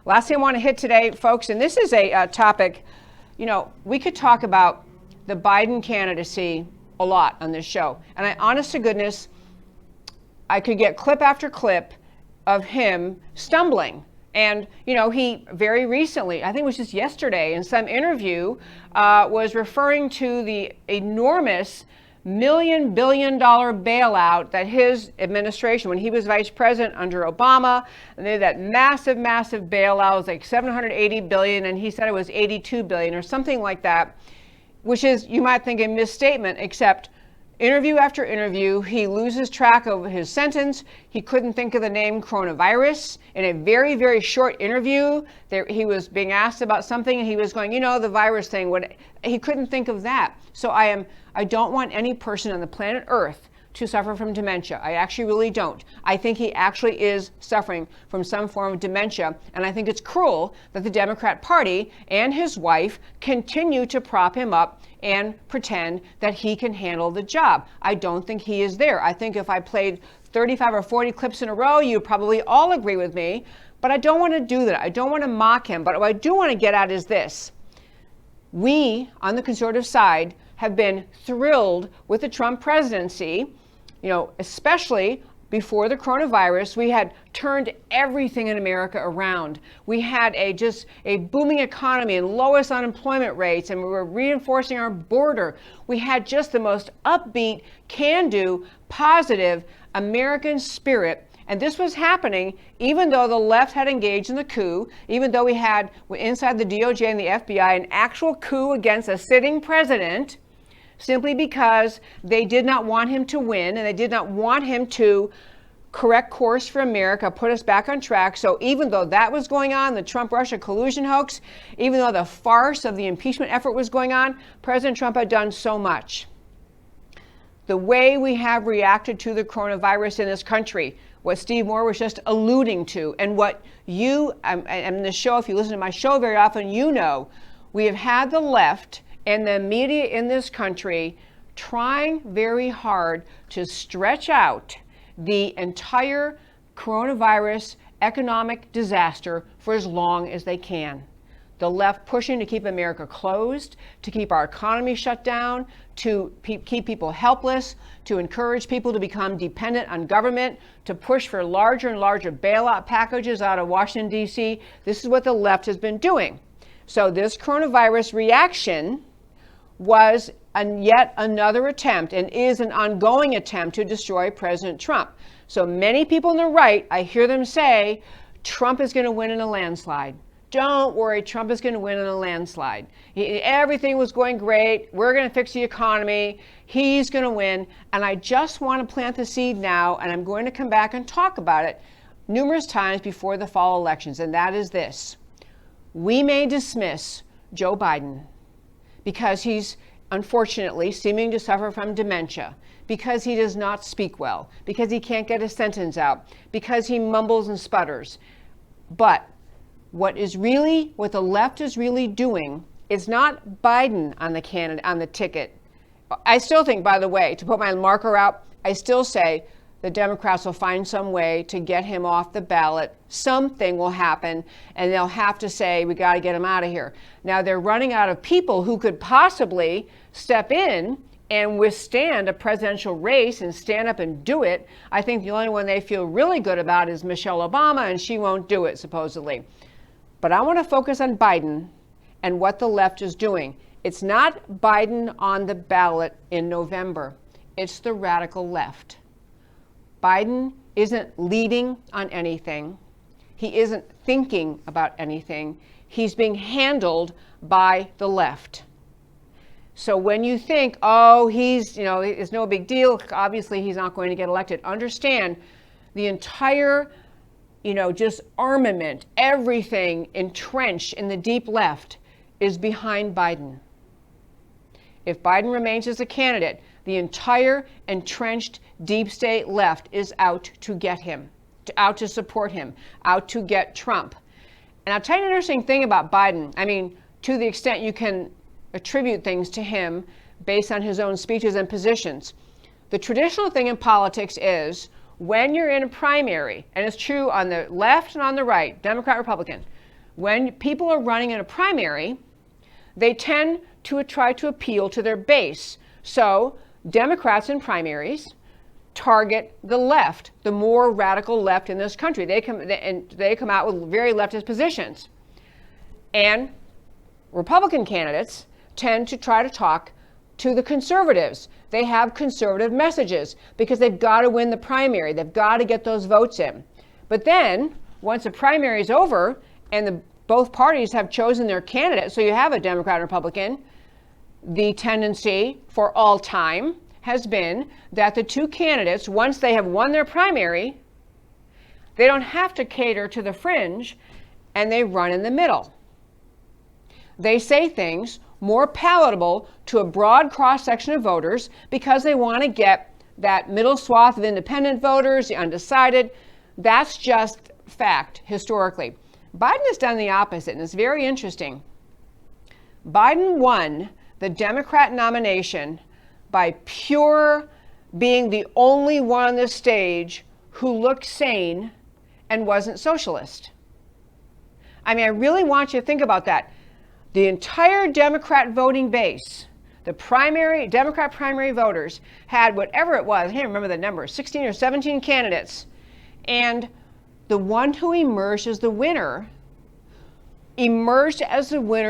Last thing I want to hit today, folks, and this is a topic, we could talk about the Biden candidacy a lot on this show. And honest to goodness, I could get clip after clip of him stumbling. And, he very recently, I think it was just yesterday, in some interview, was referring to the enormous billion-dollar bailout that his administration, when he was vice president under Obama, and they had that massive bailout, it was like $780 billion, and he said it was $82 billion or something like that, which is, you might think, a misstatement, except interview after interview, he loses track of his sentence. He couldn't think of the name coronavirus. In a very, very short interview, he was being asked about something, and he was going, the virus thing. He couldn't think of that. So I don't want any person on the planet Earth to suffer from dementia. I actually really don't. I think he actually is suffering from some form of dementia, and I think it's cruel that the Democrat Party and his wife continue to prop him up and pretend that he can handle the job. I don't think he is there. I think if I played 35 or 40 clips in a row, you'd probably all agree with me, but I don't want to do that. I don't want to mock him, but what I do want to get at is this. We, on the conservative side, have been thrilled with the Trump presidency, especially before the coronavirus. We had turned everything in America around. We had just a booming economy and lowest unemployment rates, and we were reinforcing our border. We had just the most upbeat, can-do, positive American spirit. And this was happening even though the left had engaged in the coup, even though we had inside the DOJ and the FBI an actual coup against a sitting president, simply because they did not want him to win, and they did not want him to correct course for America, put us back on track. So even though that was going on, the Trump-Russia collusion hoax, even though the farce of the impeachment effort was going on, President Trump had done so much. The way we have reacted to the coronavirus in this country, what Steve Moore was just alluding to, and what you, and the show, if you listen to my show very often, we have had the left and the media in this country trying very hard to stretch out the entire coronavirus economic disaster for as long as they can. The left pushing to keep America closed, to keep our economy shut down, to keep people helpless, to encourage people to become dependent on government, to push for larger and larger bailout packages out of Washington, D.C. This is what the left has been doing. So this coronavirus reaction was yet another attempt, and is an ongoing attempt, to destroy President Trump. So many people on the right, I hear them say, Trump is going to win in a landslide. Don't worry, Trump is going to win in a landslide. Everything was going great. We're going to fix the economy. He's going to win. And I just want to plant the seed now, and I'm going to come back and talk about it numerous times before the fall elections, and that is this. We may dismiss Joe Biden because he's unfortunately seeming to suffer from dementia, because he does not speak well, because he can't get a sentence out, because he mumbles and sputters. But what the left is really doing is not Biden on the ticket. I still think, by the way, to put my marker out, I still say the Democrats will find some way to get him off the ballot. Something will happen, and they'll have to say, we got to get him out of here. Now, they're running out of people who could possibly step in and withstand a presidential race and stand up and do it. I think the only one they feel really good about is Michelle Obama, and she won't do it, supposedly. But I want to focus on Biden and what the left is doing. It's not Biden on the ballot in November. It's the radical left. Biden isn't leading on anything. He isn't thinking about anything. He's being handled by the left. So when you think, it's no big deal, obviously he's not going to get elected, understand the entire, just armament, everything entrenched in the deep left is behind Biden. If Biden remains as a candidate, the entire entrenched deep state left is out to get him, out to support him, out to get Trump. And I'll tell you an interesting thing about Biden. I mean, to the extent you can attribute things to him based on his own speeches and positions. The traditional thing in politics is when you're in a primary, and it's true on the left and on the right, Democrat, Republican, when people are running in a primary, they tend to try to appeal to their base. So Democrats in primaries target the left, the more radical left in this country. They come out with very leftist positions. And Republican candidates tend to try to talk to the conservatives. They have conservative messages because they've got to win the primary. They've got to get those votes in. But then, once the primary is over and both parties have chosen their candidate, so you have a Democrat and Republican, the tendency for all time has been that the two candidates, once they have won their primary, they don't have to cater to the fringe and they run in the middle. They say things more palatable to a broad cross-section of voters because they want to get that middle swath of independent voters, the undecided. That's just fact historically. Biden has done the opposite, and it's very interesting. Biden won the Democrat nomination by pure being the only one on the stage who looked sane and wasn't socialist. I mean, I really want you to think about that. The entire Democrat voting base, the Democrat primary voters, had whatever it was, I can't remember the number, 16 or 17 candidates. And the one who emerged as the winner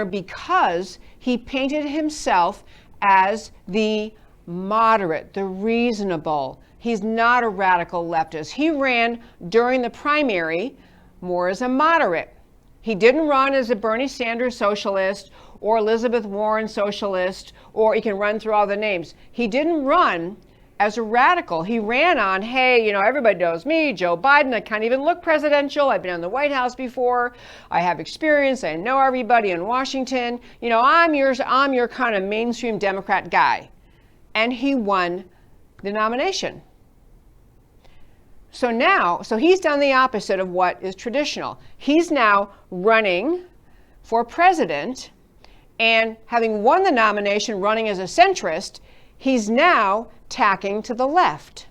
because he painted himself as the moderate, the reasonable. He's not a radical leftist. He ran during the primary more as a moderate. He didn't run as a Bernie Sanders socialist or Elizabeth Warren socialist, or you can run through all the names. He didn't run as a radical. He ran on, hey, you know, everybody knows me, Joe Biden. I can't even look presidential. I've been in the White House before. I have experience. I know everybody in Washington. You know, I'm your kind of mainstream Democrat guy. And he won the nomination. So he's done the opposite of what is traditional. He's now running for president, and having won the nomination, running as a centrist, he's now tacking to the left,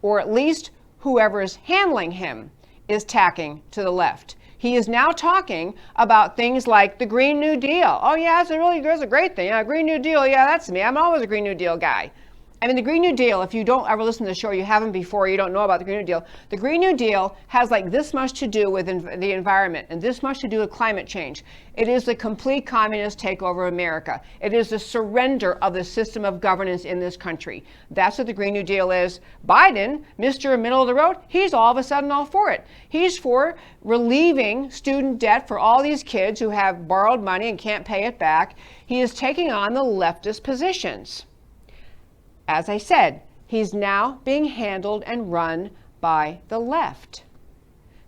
or at least whoever is handling him is tacking to the left. He is now talking about things like the Green New Deal. Oh yeah, that's a great thing. Yeah, Green New Deal, yeah, that's me. I'm always a Green New Deal guy. I mean, the Green New Deal, if you don't ever listen to the show, you haven't before, you don't know about the Green New Deal. The Green New Deal has like this much to do with the environment and this much to do with climate change. It is the complete communist takeover of America. It is the surrender of the system of governance in this country. That's what the Green New Deal is. Biden, Mr. Middle of the Road, he's all of a sudden all for it. He's for relieving student debt for all these kids who have borrowed money and can't pay it back. He is taking on the leftist positions. As I said, he's now being handled and run by the left.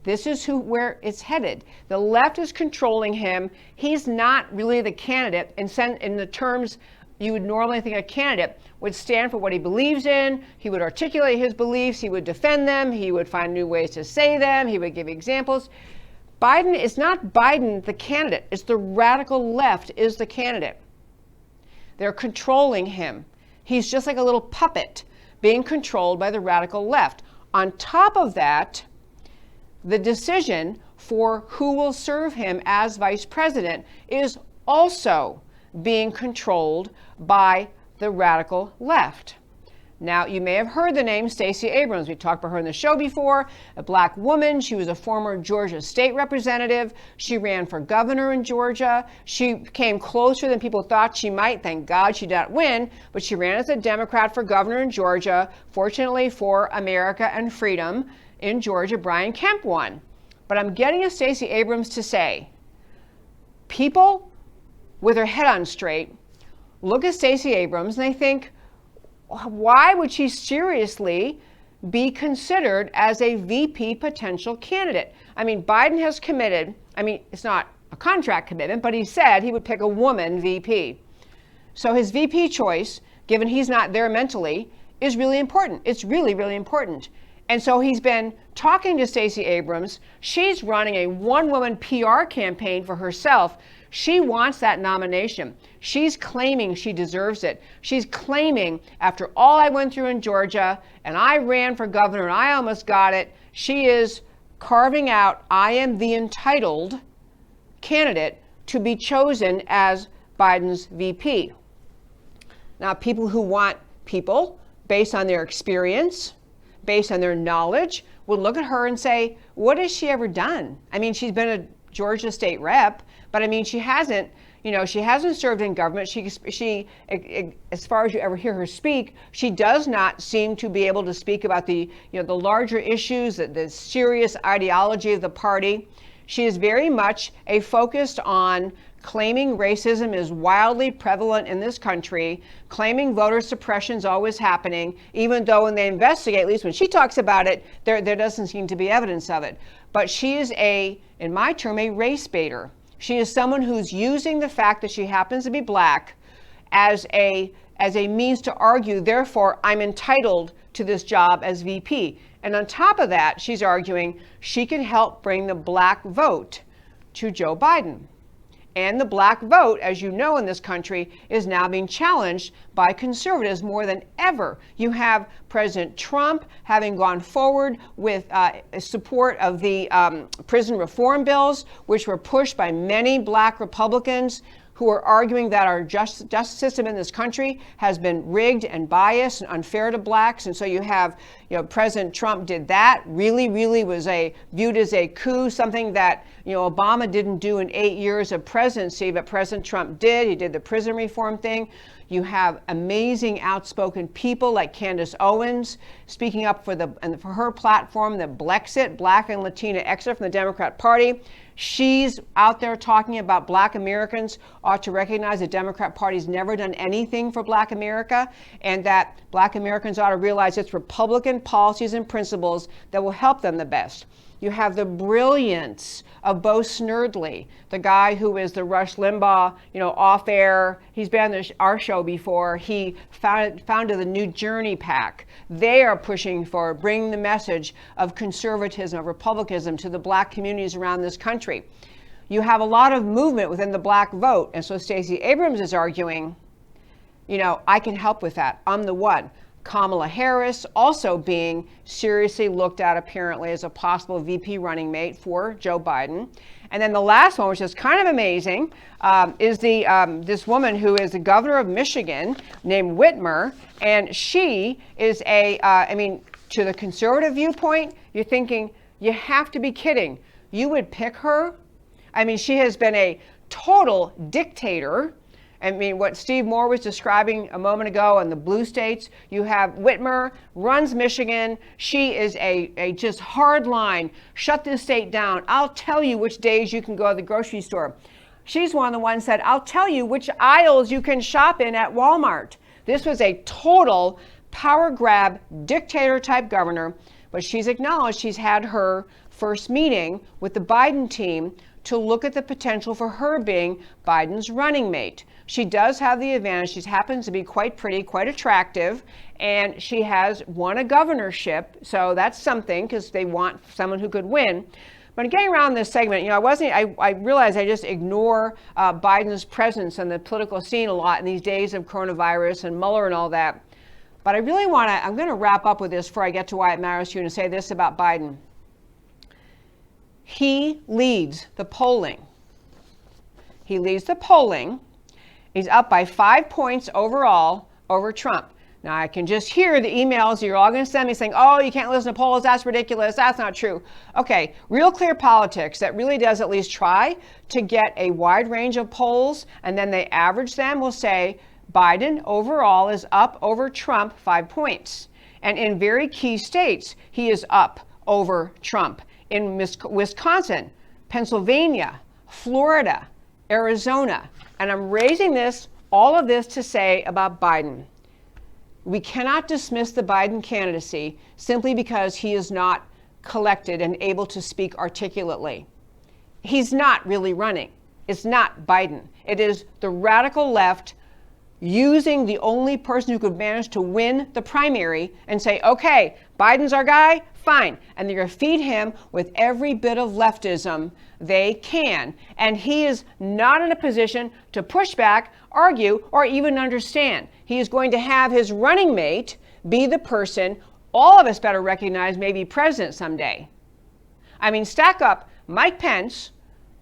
This is where it's headed. The left is controlling him. He's not really the candidate in the terms you would normally think a candidate would stand for what he believes in. He would articulate his beliefs. He would defend them. He would find new ways to say them. He would give examples. Biden is not Biden the candidate. It's the radical left is the candidate. They're controlling him. He's just like a little puppet being controlled by the radical left. On top of that, the decision for who will serve him as vice president is also being controlled by the radical left. Now, you may have heard the name Stacey Abrams. We talked about her in the show before, a black woman. She was a former Georgia state representative. She ran for governor in Georgia. She came closer than people thought she might. Thank God she did not win, but she ran as a Democrat for governor in Georgia. Fortunately for America and freedom in Georgia, Brian Kemp won. But I'm getting a Stacey Abrams to say, people with their head on straight look at Stacey Abrams and they think, why would she seriously be considered as a VP potential candidate? I mean, Biden has committed, it's not a contract commitment, but he said he would pick a woman VP. So his VP choice, given he's not there mentally, is really important. It's really, really important. And so he's been talking to Stacey Abrams. She's running a one-woman PR campaign for herself. She wants that nomination. She's claiming she deserves it. She's claiming, after all I went through in Georgia, and I ran for governor and I almost got it, she is carving out, I am the entitled candidate to be chosen as Biden's VP. Now, people who want people based on their experience, based on their knowledge, would look at her and say, what has she ever done? I mean, she's been a Georgia state rep, but I mean, she hasn't served in government. She, as far as you ever hear her speak, she does not seem to be able to speak about the larger issues, the serious ideology of the party. She is very much focused on claiming racism is wildly prevalent in this country, claiming voter suppression is always happening, even though when they investigate, at least when she talks about it, there doesn't seem to be evidence of it. But she is in my term, a race baiter. She is someone who's using the fact that she happens to be black as a means to argue, therefore, I'm entitled to this job as VP. And on top of that, she's arguing she can help bring the black vote to Joe Biden. And the black vote, as you know, in this country is now being challenged by conservatives more than ever. You have President Trump having gone forward with support of the prison reform bills, which were pushed by many black Republicans who are arguing that our justice system in this country has been rigged and biased and unfair to blacks. And so you have, President Trump did that, really was viewed as a coup, something that, Obama didn't do in 8 years of presidency, but President Trump did. He did the prison reform thing. You have amazing outspoken people like Candace Owens speaking up for her platform, the Blexit, Black and Latina exit from the Democrat Party. She's out there talking about black Americans ought to recognize the Democrat Party's never done anything for black America, and that black Americans ought to realize it's Republican policies and principles that will help them the best. You have the brilliance of Bo Snerdley, the guy who is the Rush Limbaugh, off air. He's been on our show before. He founded the New Journey PAC. They are pushing for bringing the message of conservatism, of republicanism to the black communities around this country. You have a lot of movement within the black vote. And so Stacey Abrams is arguing, I can help with that. I'm the one. Kamala Harris also being seriously looked at apparently as a possible VP running mate for Joe Biden. And then the last one, which is kind of amazing, is this woman who is the governor of Michigan named Whitmer. And she is to the conservative viewpoint, you're thinking, you have to be kidding. You would pick her? I mean, she has been a total dictator. I mean, what Steve Moore was describing a moment ago in the blue states, you have Whitmer, runs Michigan. She is a just hard line, shut this state down. I'll tell you which days you can go to the grocery store. She's one of the ones that I'll tell you which aisles you can shop in at Walmart. This was a total power grab, dictator type governor, but she's acknowledged she's had her first meeting with the Biden team to look at the potential for her being Biden's running mate. She does have the advantage. She happens to be quite pretty, quite attractive, and she has won a governorship. So that's something, because they want someone who could win. But getting around this segment, I realize I just ignore Biden's presence on the political scene a lot in these days of coronavirus and Mueller and all that. But I really I'm going to wrap up with this before I get to why it matters to you and say this about Biden. He leads the polling. He's up by 5 points overall over Trump. Now, I can just hear the emails you're all going to send me saying, oh, you can't listen to polls. That's ridiculous. That's not true. Okay, Real Clear Politics, that really does at least try to get a wide range of polls, and then they average them, will say Biden overall is up over Trump 5 points. And in very key states, he is up over Trump. In Wisconsin, Pennsylvania, Florida, Arizona. And I'm raising all of this to say about Biden. We cannot dismiss the Biden candidacy simply because he is not collected and able to speak articulately. He's not really running. It's not Biden. It is the radical left using the only person who could manage to win the primary and say, okay, Biden's our guy, fine. And they're going to feed him with every bit of leftism they can. And he is not in a position to push back, argue, or even understand. He is going to have his running mate be the person all of us better recognize may be president someday. I mean, stack up Mike Pence,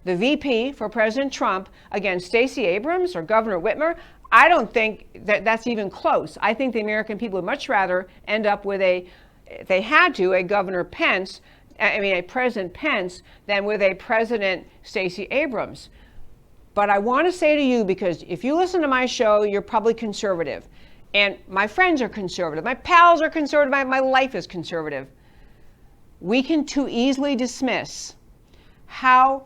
the VP for President Trump against Stacey Abrams or Governor Whitmer, I don't think that that's even close. I think the American people would much rather end up with if they had to, a President Pence than with a President Stacey Abrams. But I want to say to you, because if you listen to my show, you're probably conservative. And my friends are conservative. My pals are conservative. My life is conservative. We can too easily dismiss how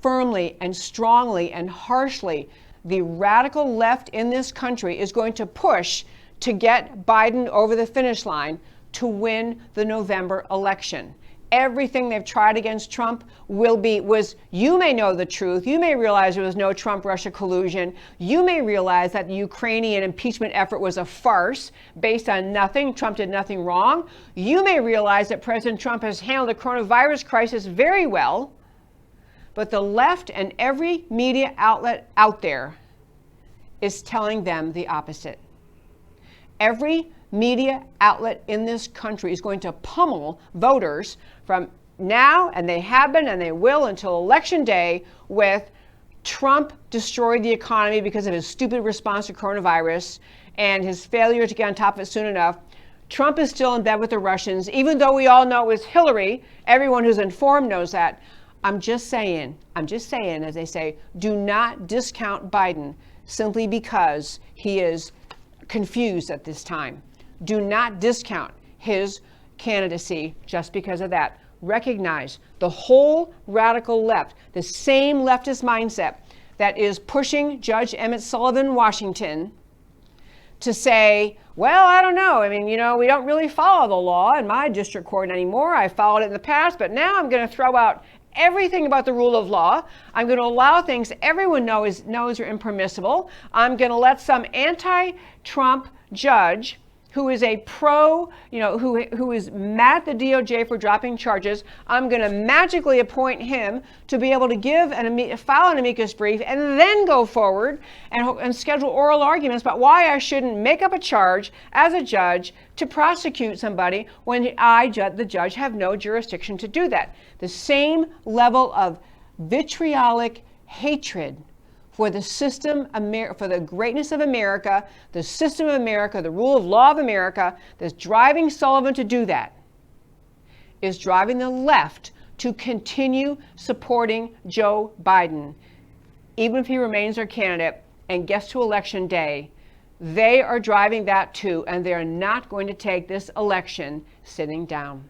firmly and strongly and harshly the radical left in this country is going to push to get Biden over the finish line to win the November election. Everything they've tried against Trump you may know the truth. You may realize there was no Trump-Russia collusion. You may realize that the Ukrainian impeachment effort was a farce based on nothing. Trump did nothing wrong. You may realize that President Trump has handled the coronavirus crisis very well. But the left and every media outlet out there is telling them the opposite. Every media outlet in this country is going to pummel voters from now, and they have been and they will until Election Day, with Trump destroyed the economy because of his stupid response to coronavirus and his failure to get on top of it soon enough. Trump is still in bed with the Russians, even though we all know it was Hillary. Everyone who's informed knows that. I'm just saying, as they say, do not discount Biden simply because he is confused at this time. Do not discount his candidacy just because of that. Recognize the whole radical left, the same leftist mindset that is pushing Judge Emmett Sullivan in Washington to say, well, I don't know. I mean, we don't really follow the law in my district court anymore. I followed it in the past, but now I'm going to throw out everything about the rule of law. I'm going to allow things everyone knows are impermissible. I'm going to let some anti-Trump judge who is a who is mad at the DOJ for dropping charges, I'm going to magically appoint him to be able to file an amicus brief and then go forward and schedule oral arguments about why I shouldn't make up a charge as a judge to prosecute somebody when the judge, have no jurisdiction to do that. The same level of vitriolic hatred for the system, for the greatness of America, the system of America, the rule of law of America, that's driving Sullivan to do that, is driving the left to continue supporting Joe Biden, even if he remains their candidate and gets to Election Day. They are driving that too, and they are not going to take this election sitting down.